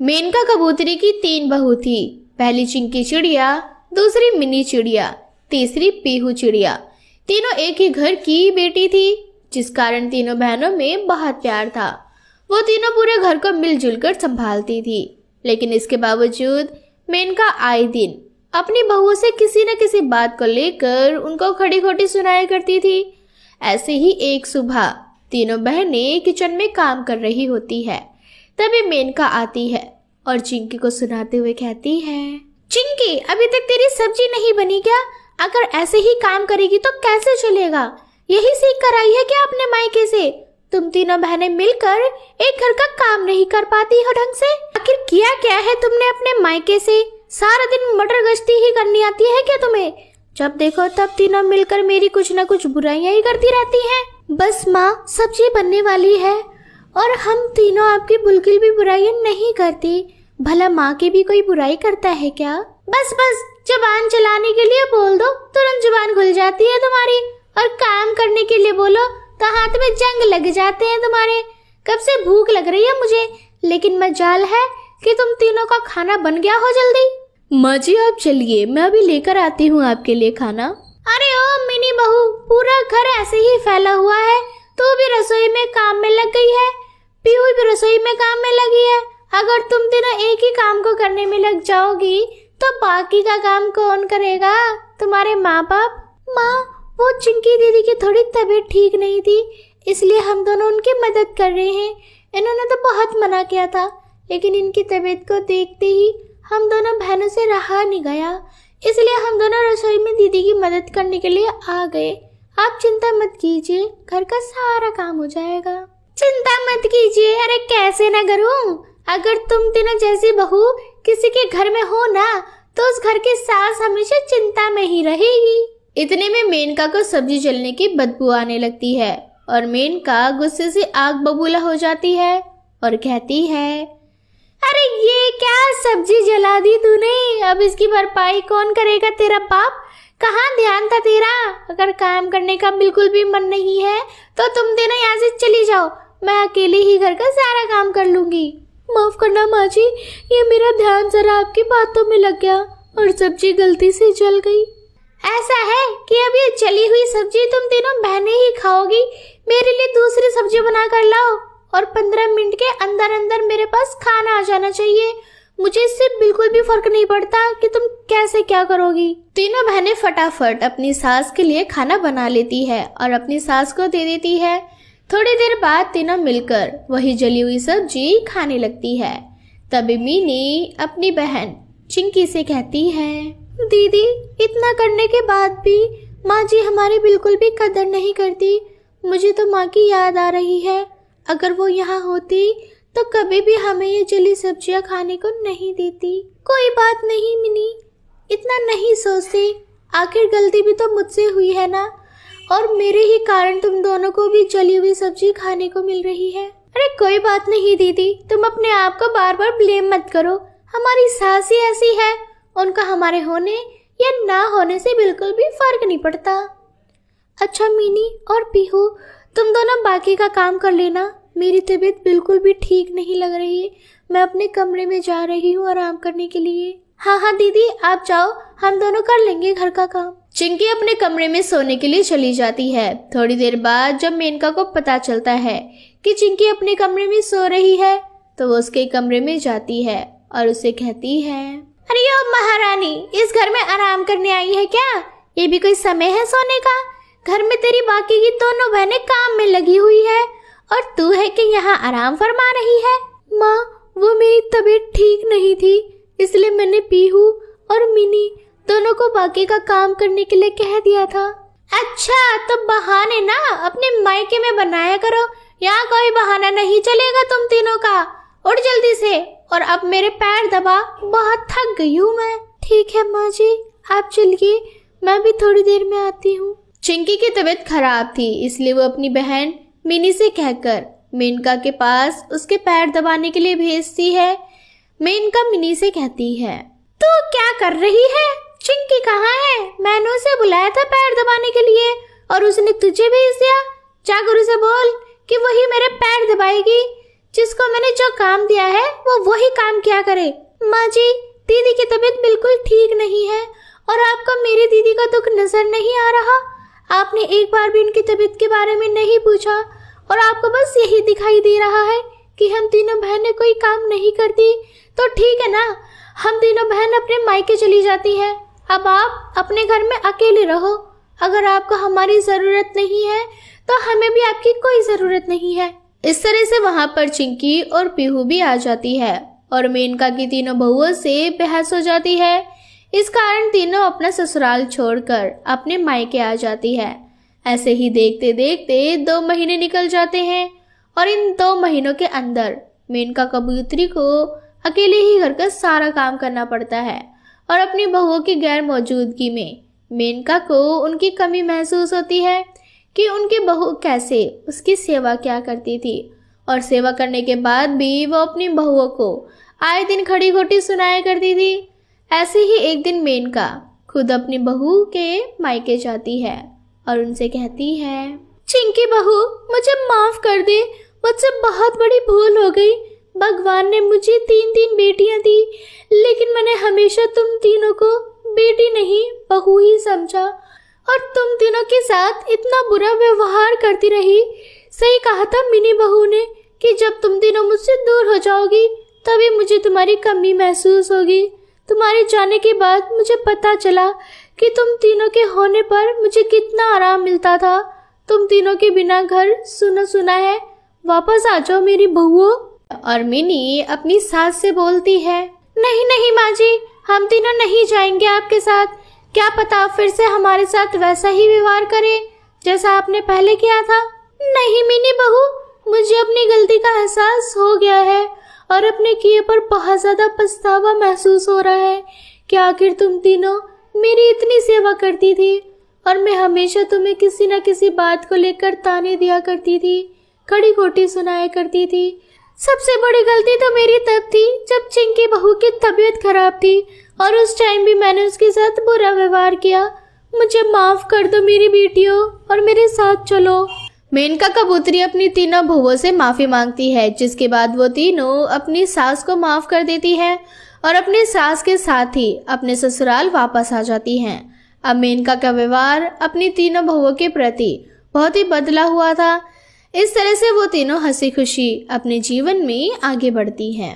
मेनका कबूतरी की 3 बहू थी। पहली चिंकी चिड़िया, दूसरी मिनी चिड़िया, तीसरी पीहू चिड़िया। तीनों एक ही घर की बेटी थी, जिस कारण तीनों बहनों में बहुत प्यार था। वो तीनों पूरे घर को मिलजुल कर संभालती थी। लेकिन इसके बावजूद मेनका आए दिन अपनी बहुओं से किसी न किसी बात को लेकर उनको खड़ी खोटी सुनाया करती थी। ऐसे ही एक सुबह तीनों बहनें किचन में काम कर रही होती है। तभी मेनका आती है और चिंकी को सुनाते हुए कहती है, चिंकी, अभी तक तेरी सब्जी नहीं बनी क्या? अगर ऐसे ही काम करेगी तो कैसे चलेगा? यही सीख कर आई है क्या अपने मायके से? तुम तीनों बहनें मिलकर एक घर का काम नहीं कर पाती हो ढंग से। आखिर किया क्या है तुमने अपने मायके से? सारा दिन मटर गश्ती ही करनी आती है क्या तुम्हें? जब देखो तब तीनों मिलकर मेरी कुछ न कुछ बुराइयां ही करती रहती हैं। बस माँ, सब्जी बनने वाली है और हम तीनों आपकी बिल्कुल भी बुराइयां नहीं करती। भला माँ की भी कोई बुराई करता है क्या? बस बस, जुबान चलाने के लिए बोल दो, तुरंत जुबान खुल जाती है तुम्हारी, और काम करने के लिए बोलो तो हाथ में जंग लग जाते हैं तुम्हारे। कब से भूख लग रही है मुझे, लेकिन मजाल है कि तुम तीनों का खाना बन गया हो जल्दी। माँ जी आप चलिए, मैं अभी लेकर आती हूँ आपके लिए खाना। अरे ओ मिनी बहू, पूरा घर ऐसे ही फैला हुआ है, तू भी रसोई में काम में लग गई है, पीहू भी रसोई में काम में लगी है। अगर तुम तीनों एक ही काम को करने में लग जाओगी तो बाकी का काम कौन करेगा? तुम्हारे माँ बाप? माँ, वो चिंकी दीदी की थोड़ी तबीयत ठीक नहीं थी, इसलिए हम दोनों उनकी मदद कर रहे हैं। इन्होंने तो बहुत मना किया था, लेकिन इनकी तबीयत को देखते ही हम दोनों बहनों से रहा नहीं गया, इसलिए हम दोनों रसोई में दीदी की मदद करने के लिए आ गए। आप चिंता मत कीजिए, घर का सारा काम हो जाएगा। चिंता मत कीजिए? अरे कैसे ना करूं? अगर तुम तीनों जैसी बहू किसी के घर में हो ना, तो उस घर की सास हमेशा चिंता में ही रहेगी। इतने में मेनका को सब्जी जलने की बदबू आने लगती है और मेनका गुस्से से आग बबूला हो जाती है और कहती है, अरे ये क्या सब्जी जला दी तूने? अब इसकी भरपाई कौन करेगा? तेरा बाप? कहाँ ध्यान था तेरा? अगर काम करने का बिल्कुल भी मन नहीं है तो तुम तीनों यहाँ से चली जाओ, मैं अकेले ही घर का सारा काम कर लूंगी। माफ करना माँ जी, ये मेरा ध्यान जरा आपकी बातों में लग गया और सब्जी गलती से जल गई। ऐसा है कि अब ये जली हुई सब्जी तुम तीनों बहनें ही खाओगी? मेरे लिए दूसरी सब्जी बना कर लाओ और 15 मिनट के अंदर अंदर मेरे पास खाना आ जाना चाहिए। मुझे इससे बिल्कुल भी फर्क नहीं पड़ता कि तुम कैसे क्या करोगी। तीनों बहनें फटाफट अपनी सास के लिए खाना बना लेती है और अपनी सास को दे देती है। थोड़ी देर बाद तीनों मिलकर वही जली हुई सब्जी खाने लगती है। तभी मीनी अपनी बहन चिंकी से कहती है, दीदी, इतना करने के बाद भी माँ जी हमारी बिल्कुल भी कदर नहीं करती। मुझे तो माँ की याद आ रही है। अगर वो यहाँ होती तो कभी भी हमें ये जली सब्जियाँ खाने को नहीं देती। कोई बात नहीं मिनी, इतना नहीं सोचते, आखिर गलती भी तो मुझसे हुई है ना, और मेरे ही कारण तुम दोनों को भी जली हुई सब्जी खाने को मिल रही है। अरे कोई बात नहीं दीदी, तुम अपने आप को बार बार ब्लेम मत करो। हमारी सास ही ऐसी है, उनका हमारे होने या ना होने से बिल्कुल भी फर्क नहीं पड़ता। अच्छा मिनी और पीहू, तुम दोनों बाकी का काम कर लेना। मेरी तबीयत बिल्कुल भी ठीक नहीं लग रही है, मैं अपने कमरे में जा रही हूँ आराम करने के लिए। हाँ हाँ दीदी, आप जाओ, हम दोनों कर लेंगे घर का काम। चिंकी अपने कमरे में सोने के लिए चली जाती है। थोड़ी देर बाद जब मेनका को पता चलता है कि चिंकी अपने कमरे में सो रही है, तो वो उसके कमरे में जाती है और उसे कहती है, अरे ओ महारानी, इस घर में आराम करने आई है क्या? ये भी कोई समय है सोने का? घर में तेरी बाकी की दोनों बहनें काम में लगी हुई है और तू है कि यहाँ आराम फरमा रही है। माँ, वो मेरी तबीयत ठीक नहीं थी, इसलिए मैंने पीहू और मिनी दोनों को बाकी का काम करने के लिए कह दिया था। अच्छा, तो बहाने ना अपने मायके में बनाया करो, यहाँ कोई बहाना नहीं चलेगा तुम तीनों का। उठ जल्दी से और अब मेरे पैर दबा, बहुत थक गई हूँ मैं। ठीक है माँ जी, आप चलिए, मैं भी थोड़ी देर में आती हूँ। चिंकी की तबीयत खराब थी, इसलिए वो अपनी बहन मिनी से कहकर मेनका के पास उसके पैर दबाने के लिए भेजती है। मेनका मिनी से कहती है, तू क्या कर रही है? चिंकी कहाँ है? मैंने उसे बुलाया था पैर दबाने के लिए और उसने तुझे भेज दिया। जाकर उसे बोल कि वही मेरे पैर दबाएगी। जिसको मैंने जो काम दिया है वो वही काम किया करे। माँ जी, दीदी की तबीयत बिल्कुल ठीक नहीं है और आपको मेरी दीदी का दुख नजर नहीं आ रहा। आपने एक बार भी उनकी तबीयत के बारे में नहीं पूछा और आपको बस यही दिखाई दे रहा है कि हम तीनों बहनें कोई काम नहीं करती। तो ठीक है ना, हम तीनों बहन अपने मायके चली जाती है। अब आप अपने घर में अकेले रहो। अगर आपको हमारी ज़रूरत नहीं है तो हमें भी आपकी कोई ज़रूरत नहीं है। इस तरह से वहाँ पर चिंकी और पीहू भी आ जाती है और मेनका की तीनों बहुओं से बहस हो जाती है। इस कारण तीनों अपना ससुराल छोड़कर अपने मायके आ जाती है। ऐसे ही देखते देखते 2 महीने निकल जाते हैं और इन 2 महीनों के अंदर मेनका कबूतरी को अकेले ही घर का सारा काम करना पड़ता है और अपनी बहुओं की गैर मौजूदगी में मेनका को उनकी कमी महसूस होती है कि उनकी बहू कैसे उसकी सेवा क्या करती थी और सेवा करने के बाद भी वो अपनी बहुओं को आए दिन खड़ी खोटी सुनाया करती थी। ऐसे ही एक दिन मेनका खुद अपनी बहू के मायके जाती है और उनसे कहती है, चिंकी बहू, मुझे माफ कर दे, मुझसे बहुत बड़ी भूल हो गई। भगवान ने मुझे 3 बेटियां दी, लेकिन मैंने हमेशा तुम तीनों को बेटी नहीं बहू ही समझा और तुम तीनों के साथ इतना बुरा व्यवहार करती रही। सही कहा था मिनी बहू ने कि जब तुम तीनों मुझसे दूर हो जाओगी तभी मुझे तुम्हारी कमी महसूस होगी। तुम्हारे जाने के बाद मुझे पता चला कि तुम तीनों के होने पर मुझे कितना आराम मिलता था। तुम तीनों के बिना घर सुना सुना है। वापस आ जाओ मेरी बहुओं। और मिनी अपनी सास से बोलती है, नहीं नहीं माँ जी, हम तीनों नहीं जाएंगे आपके साथ। क्या पता आप फिर से हमारे साथ वैसा ही व्यवहार करें जैसा आपने पहले किया था। नहीं मिनी बहू, मुझे अपनी गलती का एहसास हो गया है और अपने किए पर बहुत ज्यादा पछतावा महसूस हो रहा है कि आखिर तुम तीनों मेरी इतनी सेवा करती थी और मैं हमेशा तुम्हें किसी न किसी बात को लेकर ताने दिया करती थी, खड़ी खोटी सुनाया करती थी। सबसे बड़ी गलती तो मेरी तब थी जब चिंकी बहू की तबीयत खराब थी और उस टाइम भी मैंने उसके साथ बुरा व्यवहार किया। मुझे माफ कर दो मेरी बेटियों और मेरे साथ चलो। मेनका कबूतरी अपनी तीनों बहुओं से माफी मांगती है, जिसके बाद वो तीनों अपनी सास को माफ कर देती है और अपनी सास के साथ ही अपने ससुराल वापस आ जाती हैं। अब मेनका का व्यवहार अपनी तीनों बहुओं के प्रति बहुत ही बदला हुआ था। इस तरह से वो तीनों हंसी खुशी अपने जीवन में आगे बढ़ती हैं।